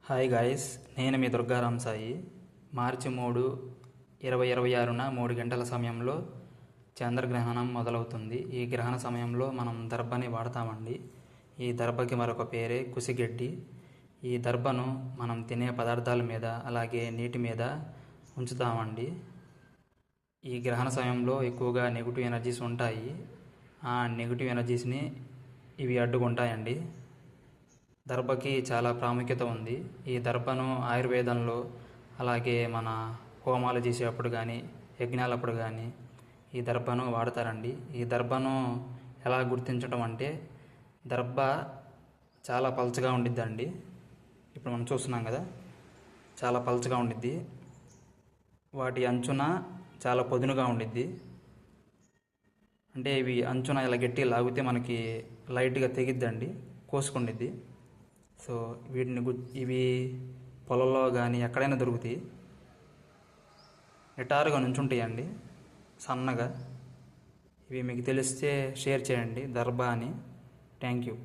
Hi guys, నేను మీ దుర్గారాం సాయి. మార్చి 3, 2026న 3 గంటల సమయంలో చంద్రగ్రహణం మొదలవుతుంది. ఈ గ్రహణ సమయంలో మనం దర్భని వాడతామండి. ఈ దర్భకి మరొక పేరే కుసిగడ్డి. ఈ దర్భను మనం తినే పదార్థాల మీద అలాగే నీటి మీద ఉంచుతామండి. ఈ గ్రహణ సమయంలో ఎక్కువగా నెగిటివ్ ఎనర్జీస్ ఉంటాయి. ఆ నెగిటివ్ ఎనర్జీస్ని ఇవి అడ్డుకుంటాయండి. దర్భకి చాలా ప్రాముఖ్యత ఉంది. ఈ దర్భను ఆయుర్వేదంలో అలాగే మన హోమాలు చేసేటప్పుడు కానీ యజ్ఞాలప్పుడు కానీ ఈ దర్భను వాడతారండి. ఈ దర్భను ఎలా గుర్తించడం అంటే, దర్భ చాలా పల్చగా ఉండిద్దండి. ఇప్పుడు మనం చూస్తున్నాం కదా, చాలా పల్చగా ఉండిద్ది. వాటి అంచున చాలా పదునుగా ఉండిద్ది. అంటే ఇవి అంచున ఇలా గట్టి లాగితే మనకి లైట్గా తెగిద్దండి, కోసుకుండిద్ది. సో ఇవి పొలంలో కానీ ఎక్కడైనా దొరుకుతాయి. నిటారుగా నుంచుంటాయండి, సన్నగా. ఇవి మీకు తెలిస్తే షేర్ చేయండి, దర్భ అని. Thank you.